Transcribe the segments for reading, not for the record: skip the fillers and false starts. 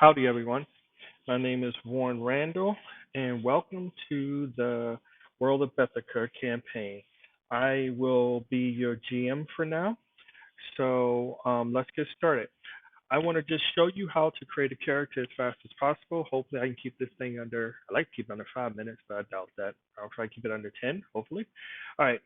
Howdy, everyone. My name is Warren Randall, and welcome to the World of Bethica campaign. I will be your GM for now, so let's get started. I want to just show you how to create a character as fast as possible. Hopefully, I can keep this thing under, I like to keep it under 5 minutes, but I doubt that. I'll try to keep it under 10, hopefully. All right,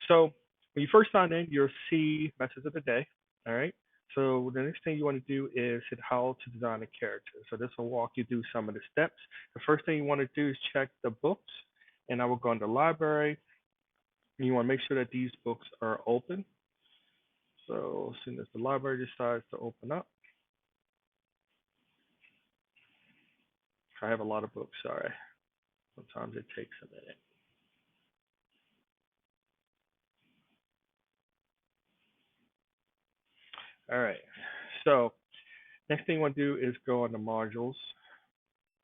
so when you first sign in, you'll see message of the day. All right, so the next thing you want to do is hit how to design a character. So this will walk you through some of the steps. The first thing you want to do is check the books, and I will go into library. And you want to make sure that these books are open. So as soon as the library decides to open up, I have a lot of books, sorry. Sometimes it takes a minute. All right. So next thing you want to do is go on the modules,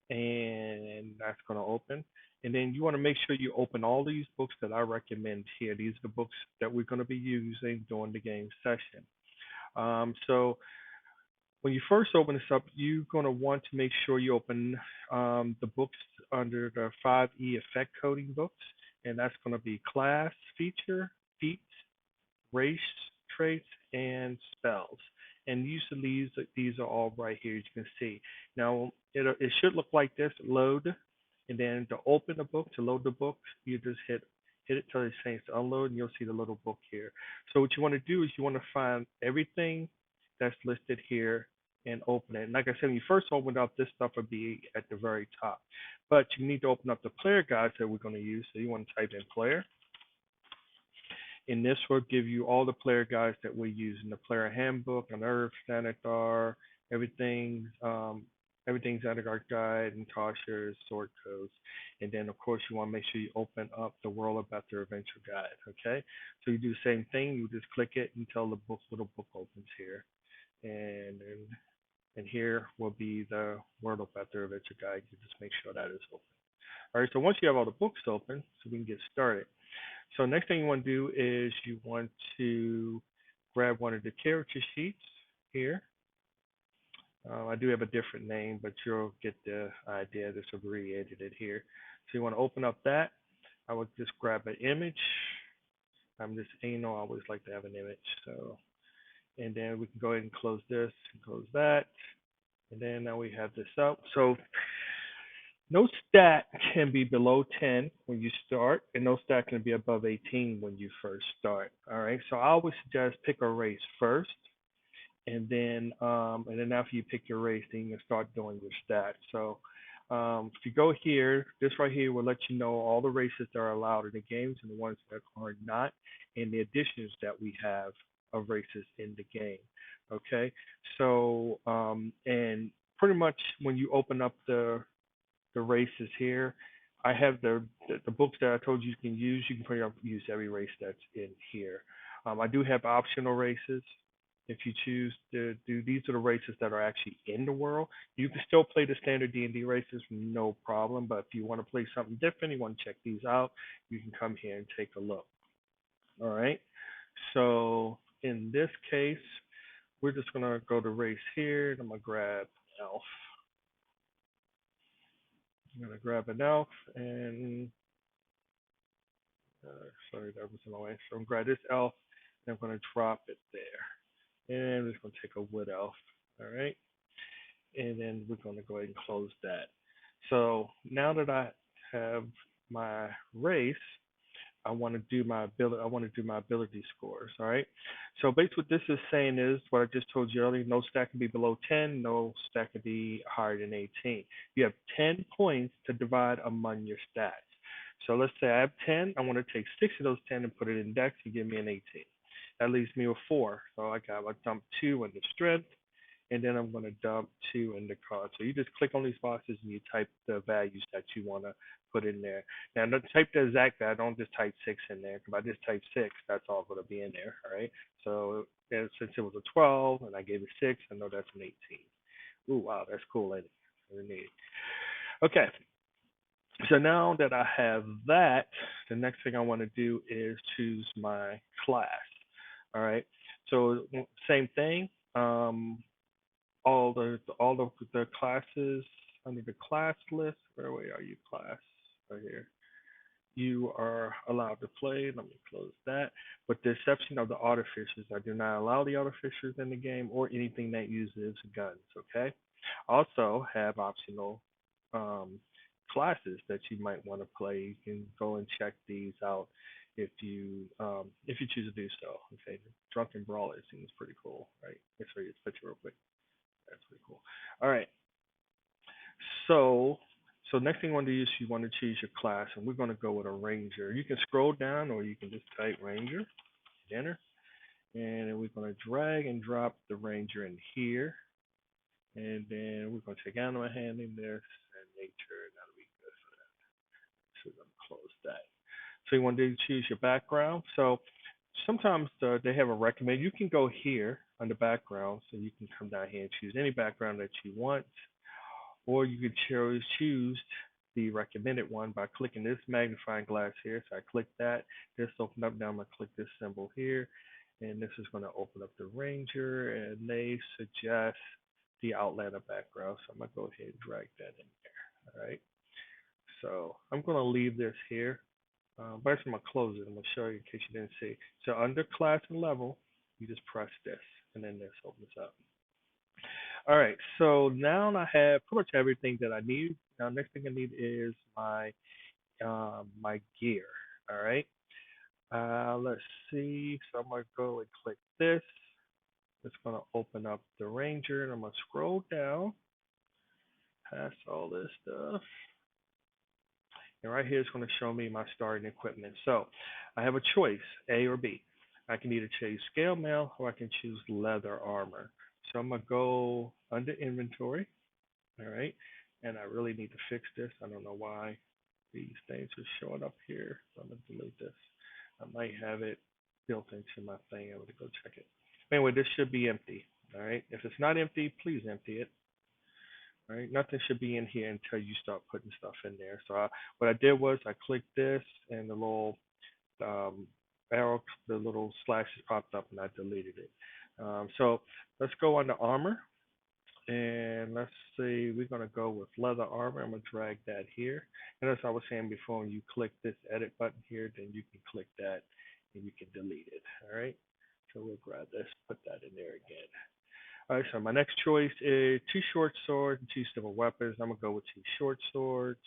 and that's going to open. And then you want to make sure you open all these books that I recommend here. These are the books that we're going to be using during the game session. So when you first open this up, you're going to want to make sure you open the books under the 5E effect coding books, and that's going to be class, feature, feats, race, traits, and spells. And usually these are all right here, as you can see. Now, it should look like this, load, and then to open the book, to load the book, you just hit it till it says to unload, and you'll see the little book here. So what you want to do is you want to find everything that's listed here and open it. And like I said, when you first open it up, this stuff will be at the very top. But you need to open up the player guides that we're going to use. So you want to type in player. And this will give you all the player guides that we use in the player handbook, unearth, Thanagar, everything, everything's Thanagar guide, and Tasha's sword codes. And then of course you want to make sure you open up the World of Better Adventure guide. Okay, so you do the same thing. You just click it until the little book opens here, and here will be the World of Better Adventure guide. You just make sure that is open. All right, so once you have all the books open, so we can get started. So next thing you want to do is you want to grab one of the character sheets here. I do have a different name, but you'll get the idea. This will be re-edited here. So you want to open up that. I would just grab an image. I'm just anal. I always like to have an image. So, and then we can go ahead and close this and close that. And then now we have this up. So no stat can be below 10 when you start, and no stat can be above 18 when you first start. All right. So I always suggest pick a race first, and then after you pick your race, then you can start doing your stats. So if you go here, this right here will let you know all the races that are allowed in the games and the ones that are not, and the additions that we have of races in the game. Okay. So and pretty much when you open up the races here. I have the books that I told you can use. You can pretty much use every race that's in here. I do have optional races. If you choose to do, these are the races that are actually in the world. You can still play the standard D&D races, no problem. But if you want to play something different, you want to check these out, you can come here and take a look. All right. So in this case, we're just gonna go to race here. And I'm gonna grab Elf. I'm gonna grab an elf and sorry, that was in my way. So I'm gonna grab this elf and I'm gonna drop it there. And we're just gonna take a wood elf. All right. And then we're gonna go ahead and close that. So now that I have my race, I want to do my ability. I want to do my ability scores. All right. So basically, what this is saying is what I just told you earlier. No stat can be below 10. No stat can be higher than 18. You have 10 points to divide among your stats. So let's say I have 10. I want to take 6 of those 10 and put it in Dex and give me an 18. That leaves me with 4. So I dump 2 into Strength, and then I'm going to dump 2 in the card. So you just click on these boxes and you type the values that you want to put in there. Now, don't type the exact value. Don't just type 6 in there. If I just type 6, that's all going to be in there. All right. So since it was a 12 and I gave it 6, I know that's an 18. Ooh, wow, that's cool, ain't it? Really neat. Okay. So now that I have that, the next thing I want to do is choose my class. All right. So same thing. the classes under the class list. Where are you, class? Right here. You are allowed to play. Let me close that. With the exception of the artificers, I do not allow the artificers in the game or anything that uses guns. Okay. Also have optional um, classes that you might want to play. You can go and check these out if you choose to do so. Okay. Drunken Brawler seems pretty cool, right? Let's show you this picture real quick. That's pretty cool. All right. So, so next thing you want to do is you want to choose your class, and we're going to go with a ranger. You can scroll down, or you can just type ranger, enter, and then we're going to drag and drop the ranger in here, and then we're going to take animal handling this and nature, and that'll be good for that. So we're going to close that. So you want to choose your background. So sometimes they have a recommend. You can go here on the background, so you can come down here and choose any background that you want, or you could choose the recommended one by clicking this magnifying glass here. So I click that. This open up. Now I'm gonna click this symbol here, and this is gonna open up the Ranger, and they suggest the Outlander background. So I'm gonna go ahead and drag that in there. All right. So I'm gonna leave this here. But actually, I'm gonna close it. I'm gonna show you in case you didn't see. So under class and level, you just press this, and then this opens up. All right, so now I have pretty much everything that I need. Now, next thing I need is my gear. All right, let's see. So I'm gonna go and click this. It's gonna open up the Ranger, and I'm gonna scroll down past all this stuff. And right here it's going to show me my starting equipment. So I have a choice, A or B. I can either choose scale mail or I can choose leather armor. So I'm going to go under inventory. All right. And I really need to fix this. I don't know why these things are showing up here. So I'm going to delete this. I might have it built into my thing. I'm going to go check it. Anyway, this should be empty. All right. If it's not empty, please empty it. Right? Nothing should be in here until you start putting stuff in there. So what I did was I clicked this, and the little um, arrow, the little slashes popped up, and I deleted it. So let's go on to armor, and let's see, we're gonna go with leather armor. I'm gonna drag that here, and as I was saying before, when you click this edit button here, then you can click that, and you can delete it. All right. So we'll grab this, put that in there again. All right, so my next choice is two short swords and two simple weapons. I'm gonna go with two short swords.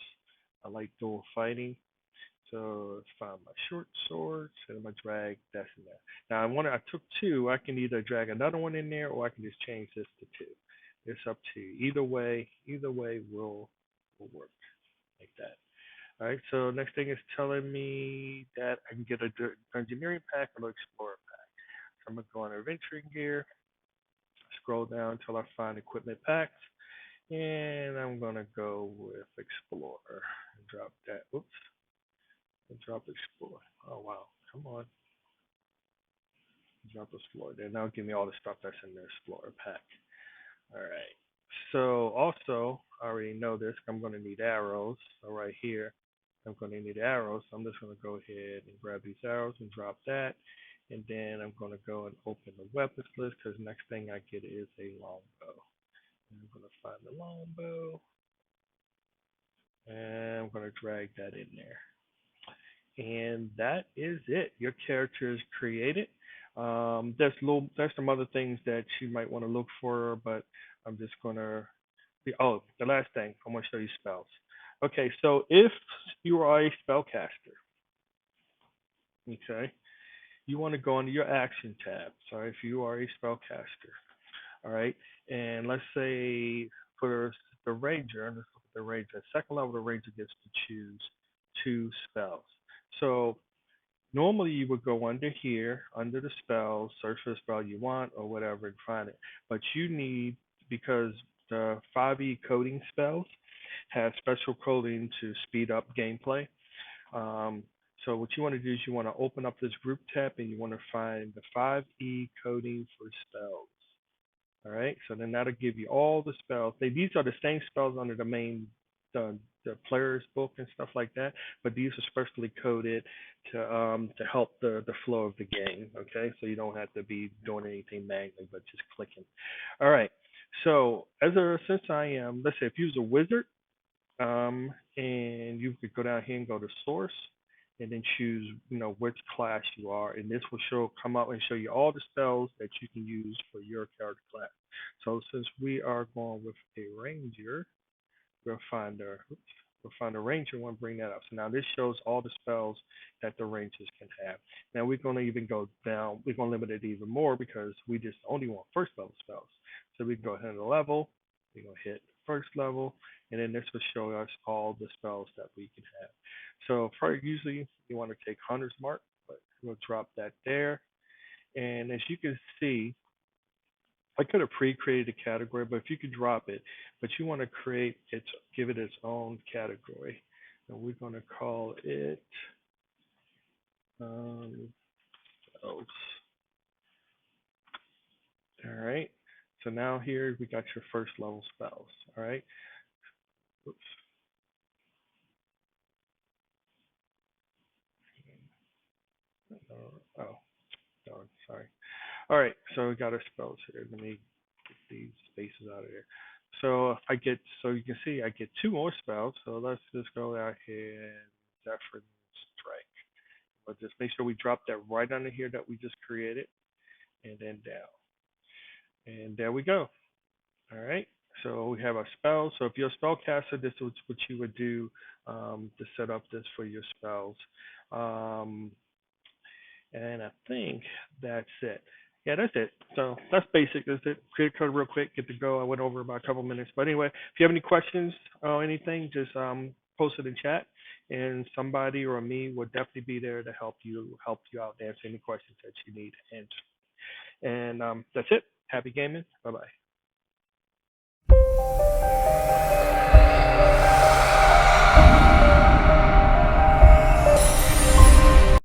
I like dual fighting, so let's find my short swords and I'm gonna drag that in there. Now I took two. I can either drag another one in there or I can just change this to two. It's up to you. Either way will work like that. All right, so next thing is telling me that I can get a engineering pack or an explorer pack. So I'm gonna go on adventuring gear, scroll down until I find equipment packs, and I'm gonna go with Explorer and drop that. Oops, and drop Explorer. Oh wow, come on, drop Explorer there. Now give me all the stuff that's in the Explorer pack. All right. So also, I already know this. I'm gonna need arrows. So right here, I'm gonna need arrows. So I'm just gonna go ahead and grab these arrows and drop that. And then I'm gonna go and open the weapons list because next thing I get is a longbow. I'm gonna find the longbow, and I'm gonna drag that in there. And that is it. Your character is created. There's some other things that you might want to look for, but I'm just gonna. Oh, the last thing I'm gonna show you spells. Okay, so if you are a spellcaster, okay, you want to go into your action tab. So if you are a spellcaster, all right, and let's say for the ranger, let's look at the ranger. Second level, the ranger gets to choose two spells. So normally you would go under here, under the spells, search for the spell you want or whatever and find it. But you need, because the 5e coding spells have special coding to speed up gameplay. Um, so what you want to do is you want to open up this group tab and you want to find the 5e coding for spells. All right, so then that'll give you all the spells. These are the same spells under the main the player's book and stuff like that, but these are specially coded to help the flow of the game. Okay, so you don't have to be doing anything manually, but just clicking. All right, So since I am, let's say if you was a wizard, and you could go down here and go to source, and then choose, which class you are, and this will come up and show you all the spells that you can use for your character class. So since we are going with a ranger, we'll find our oops, we'll find a ranger one, bring that up. So now this shows all the spells that the rangers can have. Now we're going to even go down. We're going to limit it even more because we just only want first level spells. So we can go ahead and level. We're going to hit first level, and then this will show us all the spells that we can have. So for usually you want to take Hunter's Mark, but we'll drop that there. And as you can see, I could have pre-created a category, but if you could drop it, but you want to give it its own category, and we're going to call it um, spells. All right. So now here we got your first level spells. All right. Oops. Oh, darn. Sorry. All right. So we got our spells here. Let me get these spaces out of here. So you can see I get two more spells. So let's just go out here and Zephyr Strike. But just make sure we drop that right under here that we just created, and then down. And there we go. All right. So we have our spells. So if you're a spellcaster, this is what you would do to set up this for your spells. Um, and I think that's it. Yeah, that's it. So that's basic. That's it. Create code real quick, get to go. I went over about a couple minutes. But anyway, if you have any questions or anything, just post it in chat, and somebody or me will definitely be there to help you out, answer any questions that you need. And that's it. Happy gaming. Bye bye.